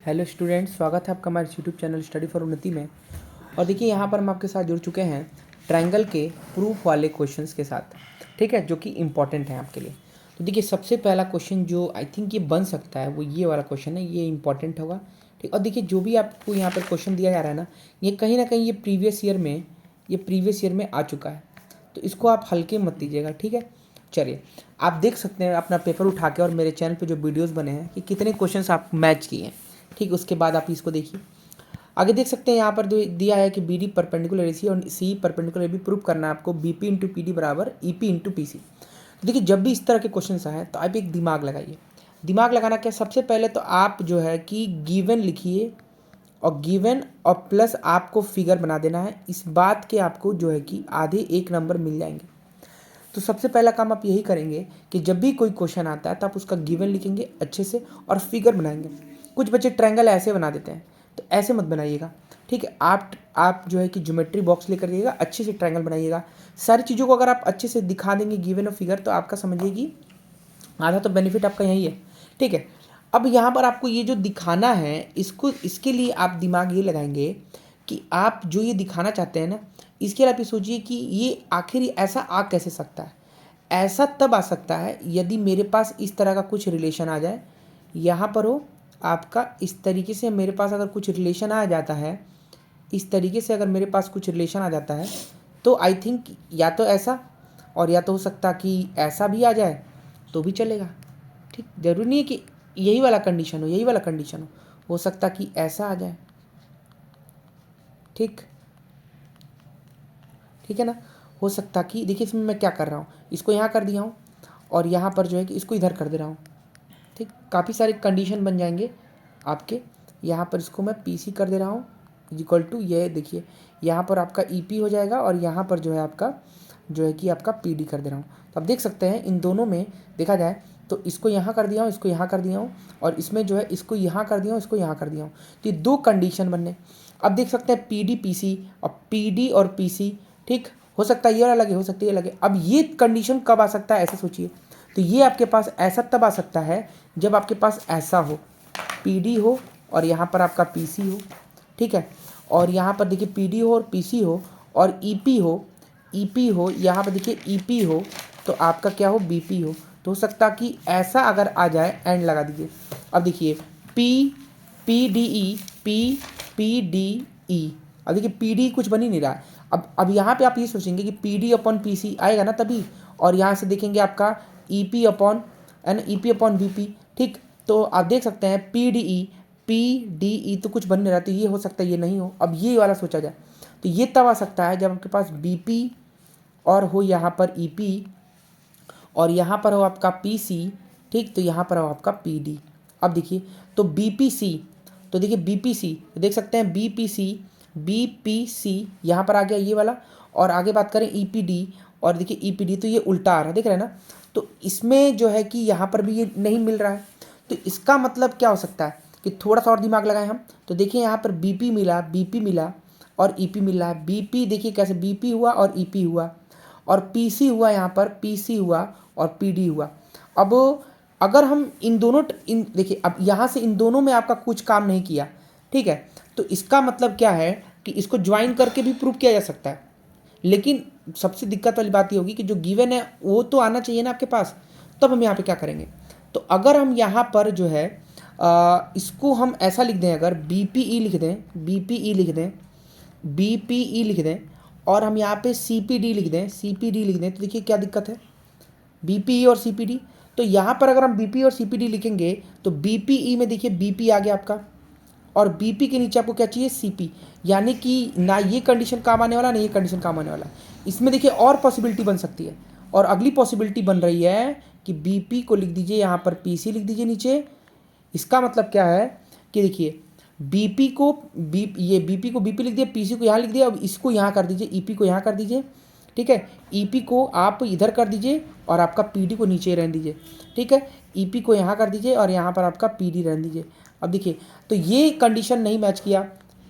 Hello students, स्वागत है आपका हमारे यूट्यूब चैनल स्टडी फॉर उन्नति में। और देखिए यहाँ पर हम आपके साथ जुड़ चुके हैं ट्रायंगल के प्रूफ वाले क्वेश्चंस के साथ, ठीक है, जो कि इम्पॉर्टेंट है आपके लिए। तो देखिए सबसे पहला क्वेश्चन जो आई थिंक ये बन सकता है वो ये वाला क्वेश्चन है, ये इंपॉर्टेंट होगा, ठीक। और देखिए जो भी आपको यहाँ पर क्वेश्चन दिया जा रहा है ना कहीं ये प्रीवियस ईयर में आ चुका है, तो इसको आप हल्के मत लीजिएगा, ठीक है। चलिए आप देख सकते हैं अपना पेपर उठा के और मेरे चैनल पे जो वीडियोस बने हैं कि कितने क्वेश्चंस आप मैच किए हैं, ठीक। उसके बाद आप इसको देखिए, आगे देख सकते हैं यहाँ पर दिया है कि B D perpendicular A C और सी परपेंडिकुलर भी प्रूव करना है आपको B P into P D बराबर E P into P C. तो देखिए जब भी इस तरह के क्वेश्चन आए तो आप एक दिमाग लगाइए। दिमाग लगाना क्या, सबसे पहले तो आप जो है कि गिवन लिखिए और गिवन और प्लस आपको फिगर बना देना है। इस बात के आपको जो है कि आधे एक नंबर मिल जाएंगे। तो सबसे पहला काम आप यही करेंगे कि जब भी कोई क्वेश्चन आता है तो आप उसका गिवन लिखेंगे अच्छे से और फिगर बनाएंगे। कुछ बच्चे ट्रायंगल ऐसे बना देते हैं, तो ऐसे मत बनाइएगा, ठीक है। आप जो है कि ज्योमेट्री बॉक्स लेकर जाइएगा, अच्छे से ट्रायंगल बनाइएगा। सारी चीज़ों को अगर आप अच्छे से दिखा देंगे गिवन और फिगर, तो आपका समझिए कि आधा तो बेनिफिट आपका यही है, ठीक है। अब यहाँ पर आपको ये जो दिखाना है इसके लिए आप दिमाग ये लगाएंगे कि आप जो ये दिखाना चाहते हैं ना, इसके लिए आप ये सोचिए कि ये आखिर ऐसा आ कैसे सकता है। ऐसा तब आ सकता है यदि मेरे पास इस तरह का कुछ रिलेशन आ जाए, यहाँ पर हो आपका इस तरीके से मेरे पास अगर कुछ रिलेशन आ जाता है, इस तरीके से अगर मेरे पास कुछ रिलेशन आ जाता है, तो आई थिंक या तो ऐसा और या तो हो सकता कि ऐसा भी आ जाए तो भी चलेगा, ठीक। जरूरी नहीं है कि यही वाला कंडीशन हो सकता कि ऐसा आ जाए, ठीक है ना। हो सकता कि देखिए इसमें मैं क्या कर रहा हूँ, इसको यहाँ कर दिया हूँ और यहाँ पर जो है कि इसको इधर कर दे रहा हूँ, ठीक। काफ़ी सारे कंडीशन बन जाएंगे आपके। यहाँ पर इसको मैं पी सी कर दे रहा हूँ इक्वल टू, ये देखिए यहाँ पर आपका ई पी हो जाएगा और यहाँ पर जो है आपका जो है कि आपका पी डी कर दे रहा हूँ। तो आप देख सकते हैं इन दोनों में देखा जाए तो इसको यहाँ कर दिया हूँ, इसको यहाँ कर दिया हूँ और इसमें जो है इसको यहाँ कर दिया हूँ, इसको यहाँ कर दिया हूँ। तो ये दो कंडीशन बनने। अब देख सकते हैं पी डी पी सी और पी डी और पी सी, ठीक। हो सकता है ये वाला लगे, हो सकता है ये लगे। अब ये कंडीशन कब आ सकता है ऐसे सोचिए, तो ये आपके पास ऐसा तब आ सकता है जब आपके पास ऐसा हो, पी डी हो और यहाँ पर आपका पी सी हो, ठीक है। और यहाँ पर देखिए पी डी हो और पी सी हो और ई पी हो, यहाँ पर देखिए ई पी हो तो आपका क्या हो, बी पी हो। तो हो सकता कि ऐसा अगर आ जाए, एंड लगा दीजिए। अब देखिए P D E, P D E, अब देखिए पी डी कुछ बन ही नहीं रहा है। अब यहाँ पे आप ये सोचेंगे कि P D upon P C आएगा ना तभी, और यहाँ से देखेंगे आपका E P upon B P, ठीक। तो आप देख सकते हैं पी डी ई तो कुछ बन नहीं रहा, तो ये हो सकता है ये नहीं हो। अब ये वाला सोचा जाए तो ये तब आ सकता है जब आपके पास बी पी और हो यहाँ पर ई पी और यहाँ पर हो आपका पी सी, ठीक। तो यहाँ पर हो आपका पी डी। अब देखिए तो बी पी सी, तो देखिए बी पी सी देख सकते हैं बी पी सी यहाँ पर आ गया ये वाला। और आगे बात करें ई पी डी, और देखिए ई पी डी तो ये उल्टा आ रहा है, देख रहे हैं ना। तो इसमें जो है कि यहाँ पर भी ये नहीं मिल रहा है। तो इसका मतलब क्या हो सकता है कि थोड़ा सा और दिमाग लगाएं हम, तो देखिए यहाँ पर बी पी मिला और ई पी मिल रहा है। बी पी देखिए कैसे बी पी हुआ और ई पी हुआ, और पी सी हुआ, यहाँ पर पी सी हुआ और पी डी हुआ। अब अगर हम इन दोनों देखिए अब यहाँ से इन दोनों में आपका कुछ काम नहीं किया, ठीक है। तो इसका मतलब क्या है कि इसको ज्वाइन करके भी प्रूव किया जा सकता है, लेकिन सबसे दिक्कत वाली बात ये होगी कि जो गिवन है वो तो आना चाहिए ना आपके पास। तब हम यहाँ पे क्या करेंगे, तो अगर हम यहाँ पर जो है इसको हम ऐसा लिख दें, अगर बी पी ई लिख दें, और हम यहाँ पे सी पी डी लिख दें, तो देखिए क्या दिक्कत है, बी पी ई और सी पी डी। तो यहाँ पर अगर हम बी पी और सी पी डी लिखेंगे तो बी पी ई में देखिए बी पी आ गया आपका, और बी पी के नीचे आपको क्या चाहिए, सी पी। यानी कि ना ये कंडीशन काम आने वाला, ना ये कंडीशन काम आने वाला। इसमें देखिए और पॉसिबिलिटी बन सकती है, और अगली पॉसिबिलिटी बन रही है कि बी पी को लिख दीजिए यहाँ पर पी सी लिख दीजिए नीचे। इसका मतलब क्या है कि देखिए बी पी को बी पी लिख दिया, पी सी को यहाँ लिख दिया। अब इसको यहाँ कर दीजिए, ई पी को यहाँ कर दीजिए, ठीक है। ई पी को आप इधर कर दीजिए और आपका पी डी को नीचे रहने दीजिए, ठीक है। ई पी को यहाँ कर दीजिए और यहाँ पर आपका पी डी रहने दीजिए। अब देखिए तो ये कंडीशन नहीं मैच किया,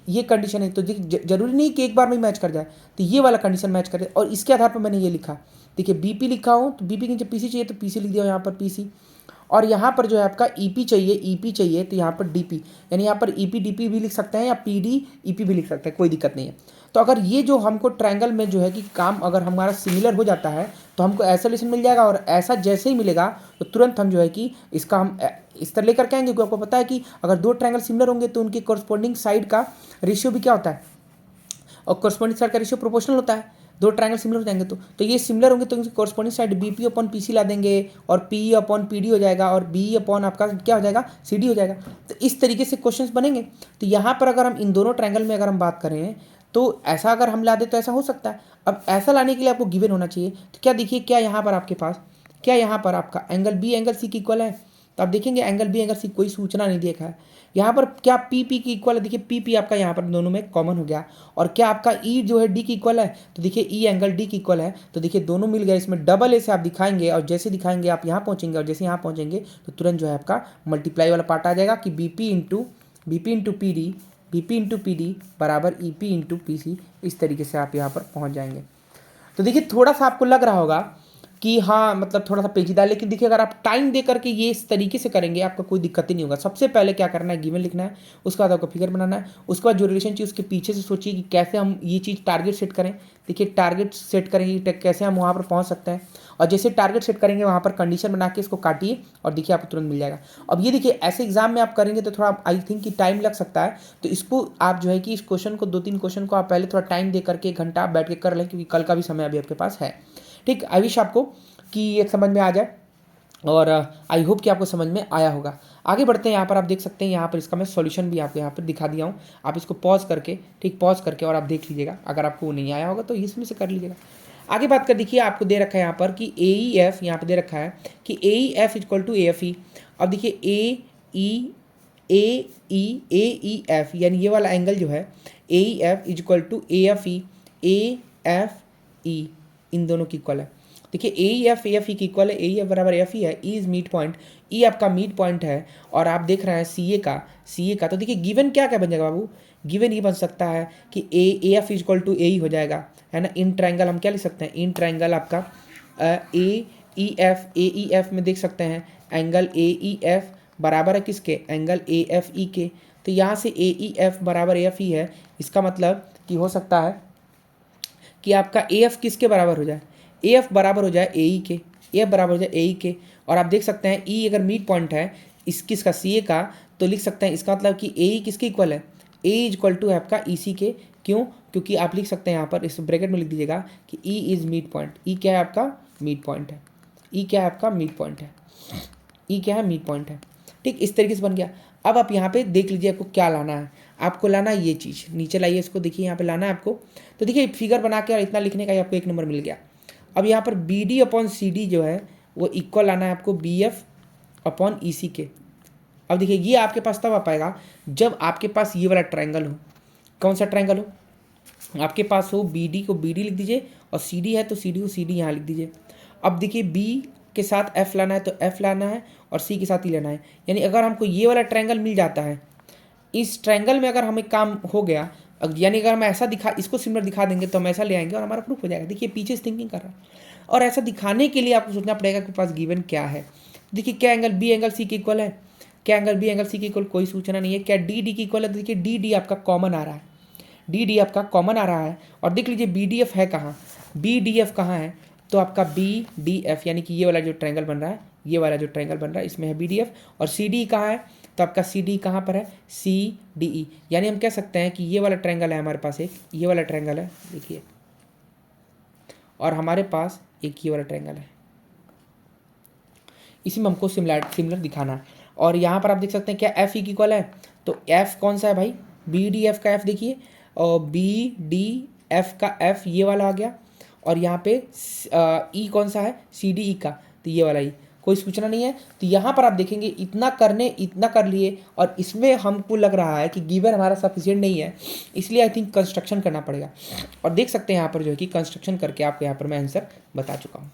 ये कंडीशन है, तो जरूरी नहीं कि एक बार में मैच कर जाए, तो ये वाला कंडीशन मैच करे। और इसके आधार पर मैंने ये लिखा, देखिए बी पी लिखा हूँ तो बी पी के नीचे पी सी चाहिए तो पी सी लिख दिया यहाँ पर पी सी, और यहाँ पर जो है आपका ईपी चाहिए तो यहाँ पर डीपी, यानी यहाँ पर ईपी डीपी भी लिख सकते हैं या पीडी ईपी भी लिख सकते हैं, कोई दिक्कत नहीं है। तो अगर ये जो हमको ट्रायंगल में जो है कि काम अगर हमारा सिमिलर हो जाता है तो हमको ऐसा सॉल्यूशन मिल जाएगा, और ऐसा जैसे ही मिलेगा तो तुरंत हम जो है कि इसका हम इस तरह लेकर के आएंगे, क्योंकि आपको पता है कि अगर दो ट्रायंगल सिमिलर होंगे तो उनके कॉरस्पॉन्डिंग साइड का रेशियो भी क्या होता है, और कॉरस्पॉन्डिंग साइड का रेशियो प्रोपोर्शनल होता है। दो ट्रायंगल सिमिलर हो जाएंगे तो ये सिमिलर होंगे तो इनकी corresponding side BP upon PC ला देंगे, और पी अपॉन पीडी हो जाएगा, और बी अपॉन आपका क्या हो जाएगा, सीडी हो जाएगा। तो इस तरीके से क्वेश्चंस बनेंगे। तो यहाँ पर अगर हम इन दोनों ट्रायंगल में अगर हम बात करें तो ऐसा अगर हम ला दे तो ऐसा हो सकता है। अब ऐसा लाने के लिए आपको गिवन होना चाहिए। तो क्या देखिए, क्या यहाँ पर आपके पास, क्या यहाँ पर आपका एंगल बी एंगल सी की इक्वल है, तो आप देखेंगे एंगल बी एंगल सी कोई सूचना नहीं देखा है। यहाँ पर क्या पी पी की इक्वल है, देखिए पी पी आपका यहाँ पर दोनों में कॉमन हो गया। और क्या आपका ई जो है डी की इक्वल है, तो देखिए ई एंगल डी की इक्वल है, तो देखिए दोनों मिल गए। इसमें डबल ए से आप दिखाएंगे, और जैसे दिखाएंगे आप यहाँ पहुँचेंगे, और जैसे यहाँ पहुँचेंगे तो तुरंत जो है आपका मल्टीप्लाई वाला पार्ट आ जाएगा कि B P into P D, B P into P D बराबर E P into P C. इस तरीके से आप यहाँ पर पहुँच जाएंगे। तो देखिए थोड़ा सा आपको लग रहा होगा कि हाँ मतलब थोड़ा सा पेचीदा, लेकिन देखिए अगर आप टाइम दे करके ये इस तरीके से करेंगे आपको कोई दिक्कत ही नहीं होगा। सबसे पहले क्या करना है, गिवन लिखना है, उसके बाद आपको फिगर बनाना है, उसके बाद जो रिलेशन चाहिए उसके पीछे से सोचिए कि कैसे हम ये चीज़ टारगेट सेट करें। देखिए टारगेट सेट करेंगे कैसे हम वहाँ पर पहुँच सकते हैं, और जैसे टारगेट सेट करेंगे वहाँ पर कंडीशन बना के इसको काटिए, और देखिए आपको तुरंत मिल जाएगा। अब ये देखिए ऐसे एग्जाम में आप करेंगे तो थोड़ा आई थिंक कि टाइम लग सकता है, तो इसको आप जो है कि इस क्वेश्चन को 2-3 क्वेश्चन को आप पहले थोड़ा टाइम दे करके 1 घंटा आप बैठ के कर लें, क्योंकि कल का भी समय अभी आपके पास है। ठीक, आई विश आपको कि ये समझ में आ जाए, और आई होप कि आपको समझ में आया होगा। आगे बढ़ते हैं। यहाँ पर आप देख सकते हैं, यहाँ पर इसका मैं सॉल्यूशन भी आपको यहाँ पर दिखा दिया हूँ। आप इसको पॉज करके, ठीक पॉज करके और आप देख लीजिएगा। अगर आपको नहीं आया होगा तो इसमें से कर लीजिएगा। आगे बात कर, देखिए आपको दे रखा है यहाँ पर कि ए ई एफ, यहाँ पर दे रखा है कि A E F equal to A F E. अब देखिए ए ई एफ, यानी ये वाला एंगल जो है A E F equal to A F E, इन दोनों की इक्वल है। देखिए ए एफ ई की इक्वल है, ए एफ बराबर एफ ई है, ई इज मीड पॉइंट, ई आपका मीड पॉइंट है, और आप देख रहे हैं सी ए का। तो देखिए गिवन क्या क्या बन जाएगा बाबू, गिवन ये बन सकता है कि ए एफ इक्वल टू ए ही हो जाएगा, है ना। इन ट्रायंगल हम क्या लिख सकते हैं, इन ट्रायंगल आपका ए ई एफ में देख सकते हैं एंगल ए ई एफ बराबर है किसके, एंगल ए एफ ई के। तो यहाँ से ए ई एफ बराबर ए एफ ई है, इसका मतलब कि हो सकता है कि आपका ए एफ किसके बराबर हो जाए, ए एफ बराबर हो जाए ए ई के, ए एफ बराबर हो जाए ए ई के। और आप देख सकते हैं ई अगर मीड पॉइंट है इस किसका, सी ए का, तो लिख सकते हैं इसका मतलब कि ए ई किसके इक्वल है, ए इक्वल टू है आपका ई सी के। क्यों, क्योंकि आप लिख सकते हैं यहाँ पर इस ब्रैकेट में लिख दीजिएगा कि ई इज मीड पॉइंट, ई क्या है आपका मीड पॉइंट है, ई क्या है आपका मीड पॉइंट है, ई क्या है मीड पॉइंट है। ठीक, इस तरीके से बन गया। अब आप यहाँ पे देख लीजिए आपको क्या लाना है, आपको लाना है ये चीज़, नीचे लाइए इसको, देखिए यहाँ पे लाना है आपको। तो देखिए फिगर बना के और इतना लिखने का आपको 1 नंबर मिल गया। अब यहाँ पर B D upon C D जो है वो इक्वल आना है आपको B F upon E C के। अब देखिए ये आपके पास तब आ पाएगा जब आपके पास ये वाला ट्रायंगल हो। कौन सा ट्रायंगल हो, आपके पास हो बी डी को बी डी लिख दीजिए, और सी डी है तो सी डी को सी डी यहाँ लिख दीजिए। अब देखिए बी के साथ एफ लाना है तो एफ लाना है, और सी के साथ ई लेना है। यानी अगर हमको ये वाला ट्रायंगल मिल जाता है, इस ट्रायंगल में अगर हमें काम हो गया, यानी अगर हम ऐसा दिखा, इसको सिमिलर दिखा देंगे तो हम ऐसा ले आएंगे और हमारा प्रूफ हो जाएगा। देखिए पीछे से थिंकिंग कर रहा है, और ऐसा दिखाने के लिए आपको सोचना पड़ेगा कि पास गिवन क्या है। देखिए क्या एंगल बी एंगल सी के इक्वल है, क्या एंगल बी एंगल सी के इक्वल कोई सूचना नहीं है। क्या डी डी की इक्वल है, तो देखिए डी डी आपका कॉमन आ रहा है, डी डी आपका कॉमन आ रहा है। और देख लीजिए बी डी एफ है कहाँ, बी डी एफ कहाँ है, तो आपका बी डी एफ, यानी कि ये वाला जो ट्रायंगल बन रहा है, ये वाला जो ट्रायंगल बन रहा है इसमें है बी डी एफ। और सी डी कहाँ है, तो आपका सी डी कहाँ पर है, सी डी ई। यानी हम कह सकते हैं कि ये वाला ट्रायंगल है हमारे पास, एक ये वाला ट्रायंगल है देखिए, और हमारे पास एक ये वाला ट्रायंगल है, इसी में हमको सिमिलर दिखाना है। और यहाँ पर आप देख सकते हैं क्या एफ ई की इक्वल है, तो एफ कौन सा है भाई, बी डी एफ का एफ देखिए, और बी डी एफ का एफ ये वाला आ गया, और यहाँ पे ई कौन सा है, सी डी ई का, तो ये वाला ई, कोई सूचना नहीं है। तो यहाँ पर आप देखेंगे इतना कर लिए, और इसमें हमको लग रहा है कि गिवन हमारा सफिशिएंट नहीं है, इसलिए आई थिंक कंस्ट्रक्शन करना पड़ेगा। और देख सकते हैं यहाँ पर जो है कि कंस्ट्रक्शन करके आपको यहाँ पर मैं आंसर बता चुका हूँ,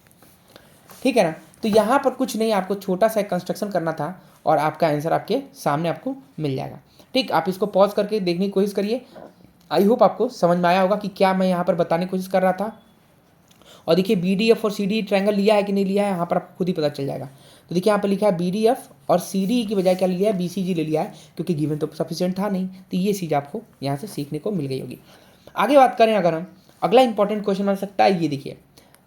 ठीक है ना। तो यहाँ पर कुछ नहीं, आपको छोटा सा कंस्ट्रक्शन करना था और आपका आंसर आपके सामने आपको मिल जाएगा। ठीक, आप इसको पॉज करके देखने की कोशिश करिए। आई होप आपको समझ में आया होगा कि क्या मैं यहाँ पर बताने की कोशिश कर रहा था। और देखिए बी डी एफ और सी डी ट्रायंगल लिया है कि नहीं लिया है, यहाँ पर आपको खुद ही पता चल जाएगा। तो देखिए यहाँ पर लिखा है BDF और CDE की बजाय क्या लिया है, BCG ले लिया है, क्योंकि गिवन तो सफिशिएंट था नहीं। तो ये चीज़ आपको यहाँ से सीखने को मिल गई होगी। आगे बात करें अगर हम, अगला इंपॉर्टेंट क्वेश्चन बन सकता है ये देखिए।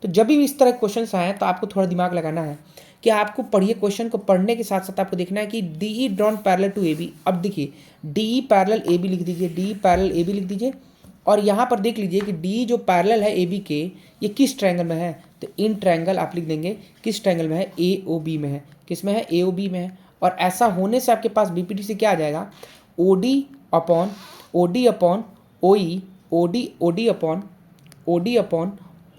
तो जब भी इस तरह के क्वेश्चन आए तो आपको थोड़ा दिमाग लगाना है कि आपको पढ़िए, क्वेश्चन को पढ़ने के साथ साथ आपको देखना है कि DE drawn parallel to AB। अब देखिए DE पैरेलल AB लिख दीजिए, DE पैरेलल AB लिख दीजिए, और यहाँ पर देख लीजिए कि DE जो पैरेलल है AB के, ये किस ट्रायंगल में है। तो इन ट्रायंगल आप लिख देंगे किस ट्रायंगल में है, AOB में है। किस में है, AOB में है। और ऐसा होने से आपके पास BPT से क्या आ जाएगा, OD upon OE,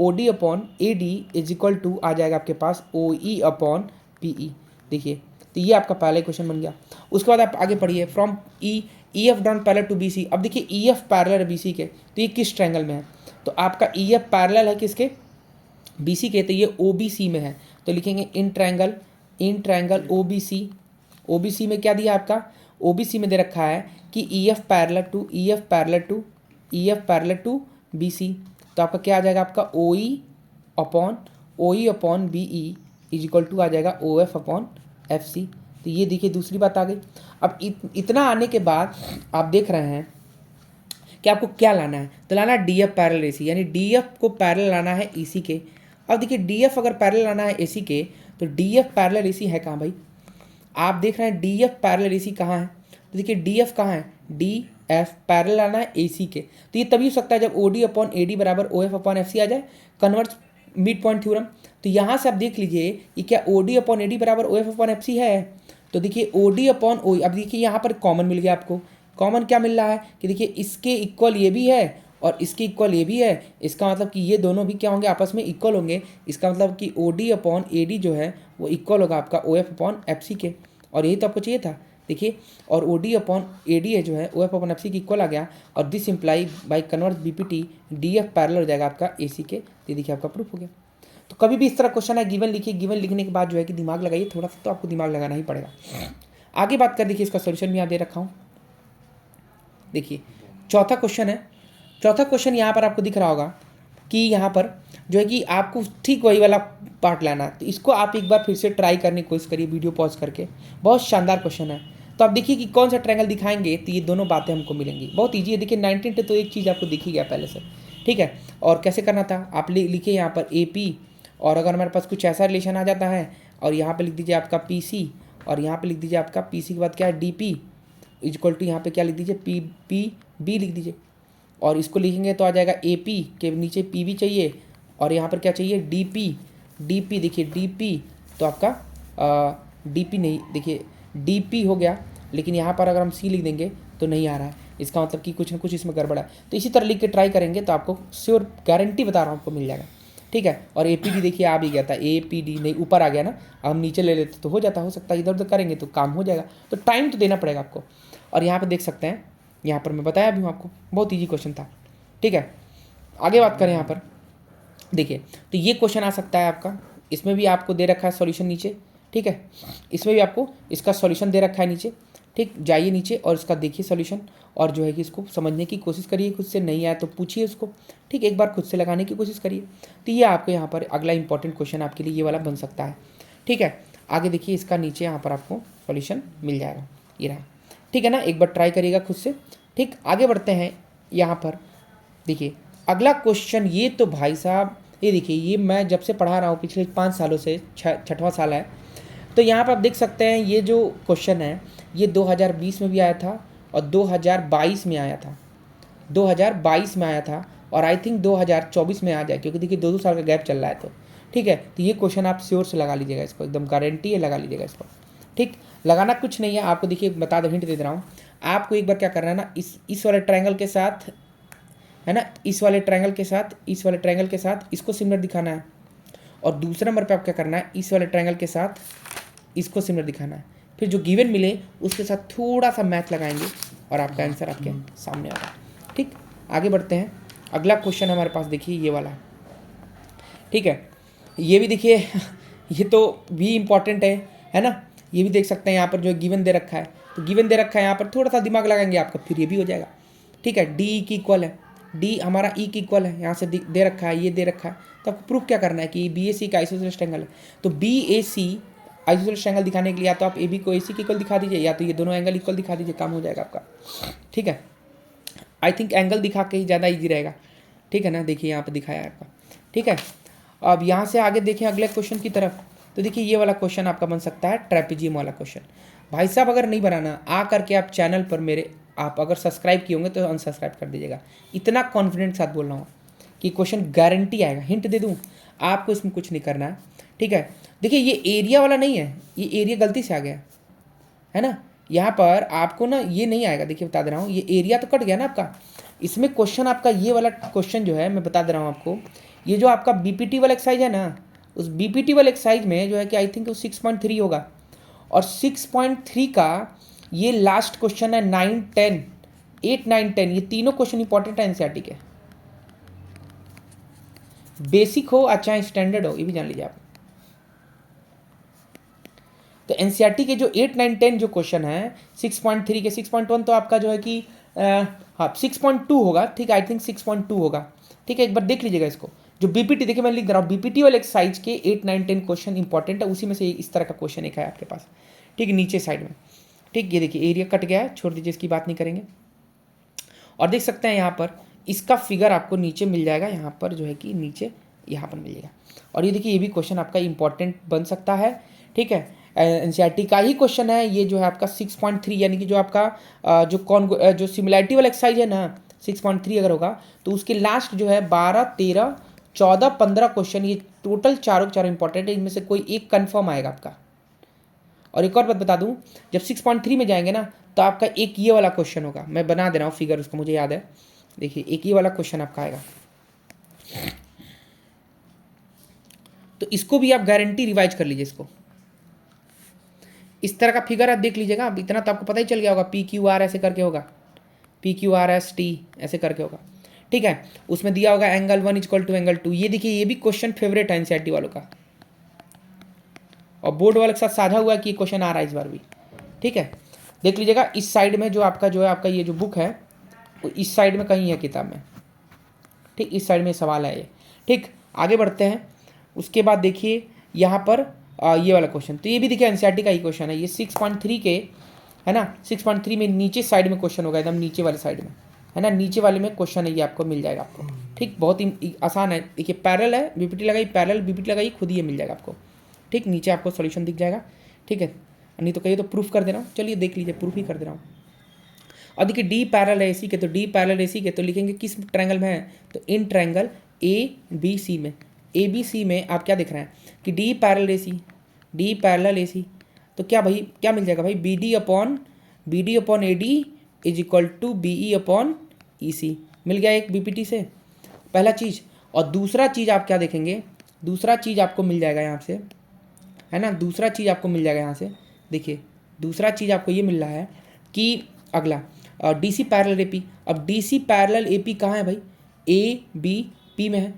OD upon AD is equal to आ जाएगा आपके पास OE अपॉन PE। देखिए तो ये आपका पहला क्वेश्चन बन गया। उसके बाद आप आगे पढ़िए, from EF drawn parallel to BC। अब देखिए EF पैरेलल है BC के, तो ये किस ट्रायंगल में है। तो आपका EF पैरेलल है किसके, BC के, तो ये OBC में है। तो लिखेंगे इन ट्रायंगल OBC में क्या दिया आपका, OBC में दे रखा है कि EF पैरेलल टू BC। तो आपका क्या आ जाएगा, आपका OE upon BE is equal to आ जाएगा OF अपॉन FC। तो ये देखिए दूसरी बात आ गई। अब इतना आने के बाद आप देख रहे हैं कि आपको क्या लाना है, तो लाना है DF पैरेलल AC, यानी DF को पैरेलल लाना है AC के। अब देखिए DF अगर पैरेलल लाना है AC के, तो DF पैरेलल AC है कहाँ भाई, आप देख रहे हैं DF पैरेलल AC कहाँ है। तो देखिए DF कहाँ है, DF पैरेलल लाना है AC के। तो ये तभी हो सकता है जब OD अपॉन AD बराबर OF अपॉन FC आ जाए, कन्वर्स मिड पॉइंट थ्योरम। तो यहाँ से आप देख लीजिए ये क्या OD अपॉन AD बराबर OF अपॉन FC है। तो देखिए OD अपॉन OE, अब देखिए यहाँ पर कॉमन मिल गया आपको। कॉमन क्या मिल रहा है कि देखिए इसके इक्वल ये भी है और इसके इक्वल ये भी है। इसका मतलब कि ये दोनों भी क्या होंगे, आपस में इक्वल होंगे। इसका मतलब कि OD अपॉन AD जो है वो इक्वल होगा आपका OF अपॉन FC के, और यही तो आपको चाहिए था। देखिए और OD अपॉन AD है जो है OF अपॉन FC की इक्वल आ गया, और this imply by converse BPT DF parallel हो जाएगा आपका AC के। ये देखिए आपका प्रूफ हो गया। तो कभी भी इस तरह क्वेश्चन है गिवन लिखिए, गिवन लिखने के बाद जो है कि दिमाग लगाइए थोड़ा सा, तो आपको दिमाग लगाना ही पड़ेगा। आगे बात कर, देखिए इसका सोल्यूशन भी यहाँ दे रखा हूँ। देखिए चौथा क्वेश्चन है। चौथा क्वेश्चन यहाँ पर आपको दिख रहा होगा कि यहाँ पर जो है कि आपको ठीक वही वाला पार्ट लाना है। तो इसको आप एक बार फिर से ट्राई करने की कोशिश करिए वीडियो पॉज करके, बहुत शानदार क्वेश्चन है। तो आप देखिए कि कौन सा ट्रायंगल दिखाएंगे तो ये दोनों बातें हमको मिलेंगी। बहुत ईजी है। देखिए 19 तो एक चीज़ आपको दिखी गया पहले से, ठीक है। और कैसे करना था, आप लिखिए यहाँ पर AP, और अगर हमारे पास कुछ ऐसा रिलेशन आ जाता है, और यहाँ पे लिख दीजिए आपका PC, और यहाँ पे लिख दीजिए आपका PC के बाद क्या है DP इक्वल टू यहाँ पे क्या लिख दीजिए PB लिख दीजिए, और इसको लिखेंगे तो आ जाएगा AP के नीचे PB चाहिए, और यहाँ पर क्या चाहिए DP। देखिए DP तो आपका DP नहीं, देखिए DP हो गया, लेकिन यहाँ पर अगर हम C लिख देंगे तो नहीं आ रहा है। इसका मतलब कि कुछ ना कुछ इसमें गड़बड़ है। तो इसी तरह लिख के ट्राई करेंगे तो आपको श्योर गारंटी बता रहा हूँ आपको मिल जाएगा, ठीक है। और APD देखिए आ भी गया था, APD नहीं ऊपर आ गया ना, हम नीचे ले लेते तो हो जाता, हो सकता है इधर उधर करेंगे तो काम हो जाएगा। तो टाइम तो देना पड़ेगा आपको। और यहाँ पर देख सकते हैं, यहाँ पर मैं बताया भी हूँ आपको, बहुत ईजी क्वेश्चन था, ठीक है। आगे बात करें यहाँ पर, देखिए तो ये क्वेश्चन आ सकता है आपका, इसमें भी आपको दे रखा है सॉल्यूशन नीचे, ठीक है। इसमें भी आपको इसका सॉल्यूशन दे रखा है नीचे, ठीक। जाइए नीचे और इसका देखिए सॉल्यूशन, और जो है कि इसको समझने की कोशिश करिए, खुद से नहीं आया तो पूछिए उसको, ठीक। एक बार खुद से लगाने की कोशिश करिए। तो ये आपको यहाँ पर अगला इंपॉर्टेंट क्वेश्चन आपके लिए ये वाला बन सकता है, ठीक है। आगे देखिए इसका नीचे यहाँ पर आपको सॉल्यूशन मिल जाएगा, ये रहा, ठीक है ना। एक बार ट्राई करिएगा खुद से, ठीक। आगे बढ़ते हैं यहाँ पर, देखिए अगला क्वेश्चन। ये तो भाई साहब ये देखिए, ये मैं जब से पढ़ा रहा हूँ पिछले 5 सालों से, 6वां साल है। तो यहाँ पर आप देख सकते हैं ये जो क्वेश्चन है ये 2020 में भी आया था और 2022 में आया था, 2022 में आया था, और आई थिंक 2024 में आ जाए, क्योंकि देखिए 2-2 साल का गैप चल रहा है। तो ठीक है, तो ये क्वेश्चन आप श्योर से लगा लीजिएगा, इसको एकदम गारंटी है, लगा लीजिएगा इसको, ठीक। लगाना कुछ नहीं है आपको, देखिए बता दो, हिंट दे रहा हूँ आपको। एक बार क्या करना है ना, इस वाले ट्रायंगल के साथ है ना, इस वाले ट्रायंगल के साथ इसको सिमिलर दिखाना है, और दूसरे नंबर पे आप क्या करना है, इस वाले ट्रायंगल के साथ इसको सिमिलर दिखाना है। फिर जो गिवन मिले उसके साथ थोड़ा सा मैथ लगाएंगे और आपका आंसर आपके सामने आएगा, ठीक। आगे बढ़ते हैं, अगला क्वेश्चन हमारे पास देखिए ये वाला, ठीक है। ये भी देखिए ये तो भी इम्पॉर्टेंट है ना। ये भी देख सकते हैं यहाँ पर जो गिवन दे रखा है, तो गिवन दे रखा है, यहाँ पर थोड़ा सा दिमाग लगाएंगे आपका, फिर ये भी हो जाएगा, ठीक है। डी की इक्वल है, डी हमारा ई की इक्वल है, यहाँ से दे रखा है, ये दे रखा है। तो आपको प्रूफ क्या करना है कि BAC का आइसोसेलेस ट्रायंगल है। तो BAC आइसोसेलेस ट्रायंगल दिखाने के लिए या तो आप ए बी को ए सी के इक्वल दिखा दीजिए, या तो ये दोनों एंगल इक्वल दिखा दीजिए, काम हो जाएगा आपका। ठीक है, आई थिंक एंगल दिखा के ही ज़्यादा ईजी रहेगा। ठीक है ना, देखिए यहाँ पर दिखाया है आपका। ठीक है, अब यहाँ से आगे देखें अगले क्वेश्चन की तरफ। तो देखिए ये वाला क्वेश्चन आपका बन सकता है ट्रेपेजियम वाला क्वेश्चन। भाई साहब अगर नहीं बनाना, आ करके आप चैनल पर मेरे, आप अगर सब्सक्राइब किए होंगे तो अनसब्सक्राइब कर दीजिएगा। इतना कॉन्फिडेंट के साथ बोल रहा हूँ कि क्वेश्चन गारंटी आएगा। हिंट दे दूँ, आपको इसमें कुछ नहीं करना है। ठीक है, देखिए ये एरिया वाला नहीं है, ये एरिया गलती से आ गया है ना। यहाँ पर आपको ना ये नहीं आएगा, देखिए बता दे रहा हूँ, ये एरिया तो कट गया ना आपका। इसमें क्वेश्चन आपका ये वाला क्वेश्चन जो है मैं बता दे रहा हूँ आपको, ये जो आपका बीपीटी वाला एक्सरसाइज है ना, उस बीपीटी वाले एक्सरसाइज में जो है कि आई थिंक वो 6.3 होगा, और 6.3 का ये लास्ट क्वेश्चन है 9, 10, 8, 9, 10। ये तीनों क्वेश्चन इंपॉर्टेंट है एनसीईआरटी के, बेसिक हो अच्छा स्टैंडर्ड हो, ये भी जान लीजिए आप। तो एनसीईआरटी के जो 8, 9, 10 जो क्वेश्चन है 6.3 के, 6.1 तो आपका जो है कि हाँ 6.2 होगा। ठीक है, आई थिंक 6.2 होगा। ठीक है, एक बार देख लीजिएगा इसको। जो बीपीटी, देखिए मैं लिख दे रहा हूँ, बीपीटी वाले एक्सरसाइज के 8, 9, 10 क्वेश्चन इंपॉर्टेंट है, उसी में से इस तरह का क्वेश्चन एक है आपके पास। ठीक है, नीचे साइड में। ठीक, ये देखिए एरिया कट गया है, छोड़ दीजिए, इसकी बात नहीं करेंगे। और देख सकते हैं यहाँ पर इसका फिगर आपको नीचे मिल जाएगा, यहाँ पर जो है कि नीचे यहाँ पर मिल जाएगा। और ये देखिए ये भी क्वेश्चन आपका इंपॉर्टेंट बन सकता है। ठीक है, एनसीईआरटी का ही क्वेश्चन है ये, जो है आपका 6.3, यानी कि जो आपका जो सिमिलैरिटी वाला एक्सरसाइज है ना 6.3 अगर होगा तो उसके लास्ट जो है 12, 13, 14, 15 क्वेश्चन, ये टोटल चारों चारों इंपॉर्टेंट है, इनमें से कोई एक कन्फर्म आएगा आपका। और एक और बात बता दूं, जब 6.3 में जाएंगे ना तो आपका एक ये वाला क्वेश्चन होगा, मैं बना दे रहा हूँ फिगर, उसको मुझे याद है। देखिए एक ये वाला क्वेश्चन आपका आएगा, तो इसको भी आप गारंटी रिवाइज कर लीजिए। इसको इस तरह का फिगर आप देख लीजिएगा, अब इतना तो आपको पता ही चल गया होगा, पी क्यू आर ऐसे करके होगा, P Q R S T ऐसे करके होगा। ठीक है, उसमें दिया होगा एंगल 1 = एंगल 2। ये देखिए ये भी क्वेश्चन फेवरेट है एनसीईआरटी वालों का, और बोर्ड वाले के साथ साझा हुआ है कि क्वेश्चन आ रहा है इस बार भी। ठीक है, देख लीजिएगा इस साइड में जो है आपका ये जो बुक है वो इस साइड में कहीं है किताब में। ठीक, इस साइड में सवाल है ये। ठीक, आगे बढ़ते हैं। उसके बाद देखिए यहाँ पर ये वाला क्वेश्चन, तो ये भी देखिए एनसीईआरटी का ही क्वेश्चन है, ये 6.3 के है ना। 6.3 में नीचे साइड में क्वेश्चन होगा, एकदम नीचे वाले साइड में है ना, नीचे वाले में क्वेश्चन है, ये आपको मिल जाएगा आपको। ठीक, बहुत ही आसान है। देखिए पैरेलल है, बीपीटी लगाई, पैरेलल बीपीटी लगाई, खुद ही ये मिल जाएगा आपको। ठीक, नीचे आपको सॉल्यूशन दिख जाएगा। ठीक है, नहीं तो कहिए तो प्रूफ कर दे रहा हूँ, चलिए देख लीजिए, प्रूफ ही कर दे रहा हूँ। और देखिए डी पैरेलल है एसी के, तो डी पैरेलल एसी के तो लिखेंगे किस ट्रायंगल में है, तो इन ट्रायंगल ए बी सी में। ए बी सी में आप क्या देख रहे हैं कि D parallel AC, D parallel AC, तो क्या भाई क्या मिल जाएगा भाई, B D upon A D is equal to B E upon E C. मिल गया एक बीपीटी से, पहला चीज़। और दूसरा चीज़ आप क्या देखेंगे, दूसरा चीज़ आपको मिल जाएगा यहाँ से है ना, दूसरा चीज़ आपको मिल जाएगा यहाँ से। देखिए दूसरा चीज़ आपको ये मिल रहा है कि अगला D C parallel A P. अब D C parallel A P कहाँ है भाई, ए बी पी में है,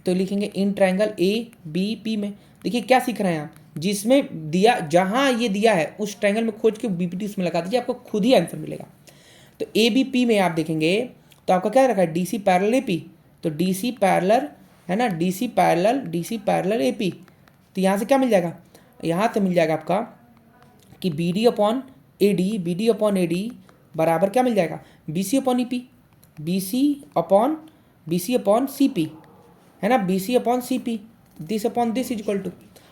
तो लिखेंगे in triangle A B P में। देखिए क्या सीख रहे हैं आप, जिसमें दिया, जहाँ ये दिया है उस ट्रायंगल में खोज के बीपीटी उसमें लगा दीजिए, आपको खुद ही आंसर मिलेगा। तो ए बी पी में आप देखेंगे तो आपका क्या रखा है, D C parallel A P, तो डी सी पैरेलल है ना, D C parallel A P. तो यहाँ से क्या मिल जाएगा, यहाँ से मिल जाएगा आपका कि B D upon A D बराबर क्या मिल जाएगा, B C upon E P, B C upon C P है ना, B C upon C P, this upon this is equal to.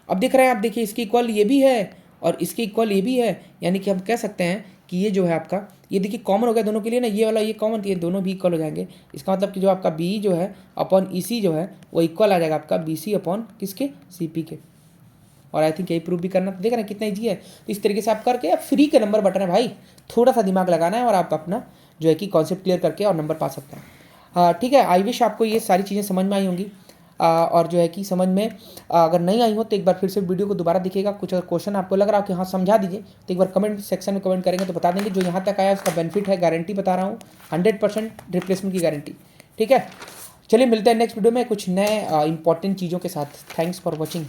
अब देख रहे हैं आप, देखिए इसके इक्वल ये भी है और इसके इक्वल ये भी है, यानी कि हम कह सकते हैं कि ये जो है आपका, ये देखिए कॉमन हो गया दोनों के लिए ना, ये वाला ये कॉमन, ये दोनों भी इक्वल हो जाएंगे। इसका मतलब कि जो आपका बी जो है अपॉन ई सी जो है वो इक्वल आ जाएगा आपका बी सी अपॉन किसके, सी पी के। और आई थिंक यही प्रूव भी करना, तो देख रहे हैं कितना ईजी है। तो इस तरीके से आप करके फ्री के नंबर बटन है भाई, थोड़ा सा दिमाग लगाना है और आप अपना जो है कि कॉन्सेप्ट क्लियर करके और नंबर पा सकते हैं। हाँ ठीक है, आई विश आपको ये सारी चीज़ें समझ में आई होंगी। और जो है कि समझ में अगर नहीं आई हो तो एक बार फिर से वीडियो को दोबारा देखिएगा। कुछ अगर क्वेश्चन आपको लग रहा हो कि हाँ समझा दीजिए तो एक बार कमेंट सेक्शन में कमेंट करेंगे तो बता देंगे। जो यहाँ तक आया उसका बेनिफिट है, गारंटी बता रहा हूँ, 100% रिप्लेसमेंट की गारंटी। ठीक है, चलिए मिलते हैं नेक्स्ट वीडियो में कुछ नए इंपॉर्टेंट चीज़ों के साथ। Thanks for watching.